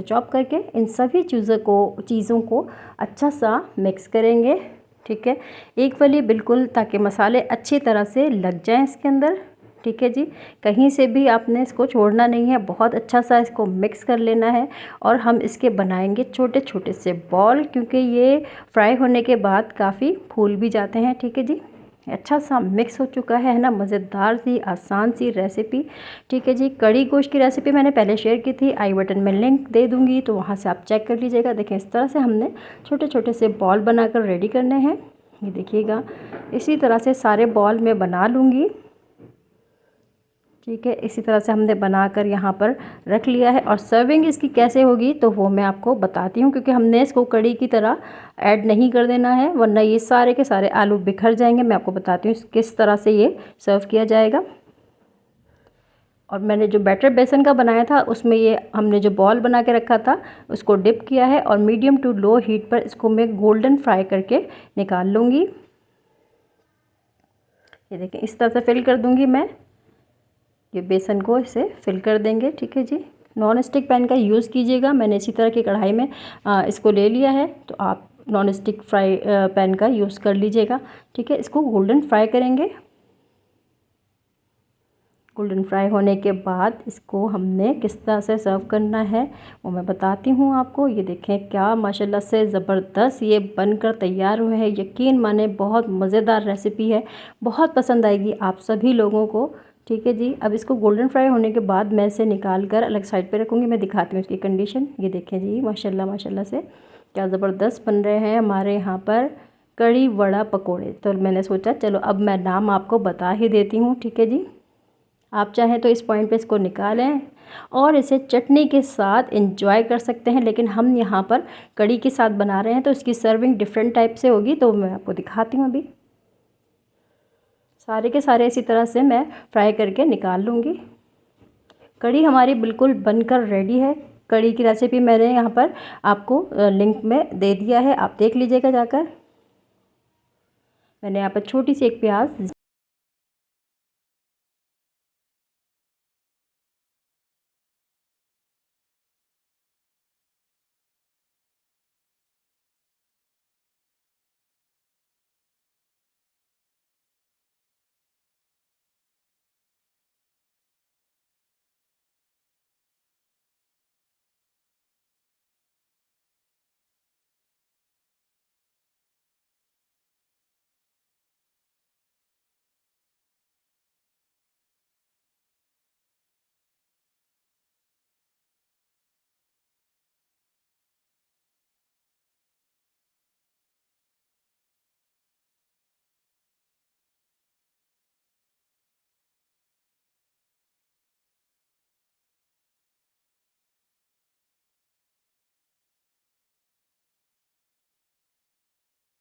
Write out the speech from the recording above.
Chop करके इन सभी चीज़ों को अच्छा सा मिक्स करेंगे। ठीक है, एक वाली बिल्कुल, ताकि मसाले अच्छी तरह से लग जाएं इसके अंदर। ठीक है जी, कहीं से भी आपने इसको छोड़ना नहीं है, बहुत अच्छा सा इसको मिक्स कर लेना है। और हम इसके बनाएंगे छोटे छोटे से बॉल, क्योंकि ये फ्राई होने के बाद काफ़ी फूल भी जाते हैं। ठीक है जी, अच्छा सा मिक्स हो चुका है ना, मज़ेदार सी आसान सी रेसिपी। ठीक है जी, कड़ी गोश्त की रेसिपी मैंने पहले शेयर की थी, आई बटन में लिंक दे दूँगी, तो वहाँ से आप चेक कर लीजिएगा। देखें, इस तरह से हमने छोटे छोटे से बॉल बनाकर रेडी करने हैं। ये देखिएगा, इसी तरह से सारे बॉल मैं बना लूँगी। ठीक है, इसी तरह से हमने बनाकर यहाँ पर रख लिया है। और सर्विंग इसकी कैसे होगी तो वो मैं आपको बताती हूँ, क्योंकि हमने इसको कड़ी की तरह ऐड नहीं कर देना है, वरना ये सारे के सारे आलू बिखर जाएंगे। मैं आपको बताती हूँ किस तरह से ये सर्व किया जाएगा। और मैंने जो बैटर बेसन का बनाया था उसमें ये हमने जो बॉल बना के रखा था उसको डिप किया है, और मीडियम टू लो हीट पर इसको मैं गोल्डन फ्राई करके निकाल लूँगी। ये देखें, इस तरह से फिल कर दूँगी मैं, ये बेसन को इसे फिल कर देंगे। ठीक है जी, नॉन स्टिक पैन का यूज़ कीजिएगा। मैंने इसी तरह की कढ़ाई में इसको ले लिया है, तो आप नॉन स्टिक पैन का यूज़ कर लीजिएगा। ठीक है, इसको गोल्डन फ्राई करेंगे। गोल्डन फ्राई होने के बाद इसको हमने किस तरह से सर्व करना है वो मैं बताती हूँ आपको। ये देखें, क्या माशाल्लाह से ज़बरदस्त ये बनकर तैयार हुए हैं। यकीन माने बहुत मज़ेदार रेसिपी है, बहुत पसंद आएगी आप सभी लोगों को। ठीक है जी, अब इसको गोल्डन फ्राई होने के बाद मैं इसे निकाल कर अलग साइड पे रखूँगी। मैं दिखाती हूँ इसकी कंडीशन। ये देखें जी, माशाल्लाह माशाल्लाह से क्या ज़बरदस्त बन रहे हैं हमारे यहाँ पर कड़ी वड़ा पकोड़े। तो मैंने सोचा चलो अब मैं नाम आपको बता ही देती हूँ। ठीक है जी, आप चाहें तो इस पॉइंट पे इसको निकालें और इसे चटनी के साथ एंजॉय कर सकते हैं, लेकिन हम यहाँ पर कड़ी के साथ बना रहे हैं तो इसकी सर्विंग डिफरेंट टाइप से होगी, तो मैं आपको दिखाती हूँ। अभी सारे के सारे इसी तरह से मैं फ्राई करके निकाल लूँगी। कड़ी हमारी बिल्कुल बनकर रेडी है। कड़ी की रेसिपी मैंने यहाँ पर आपको लिंक में दे दिया है, आप देख लीजिएगा जाकर। मैंने यहाँ पर छोटी सी एक प्याज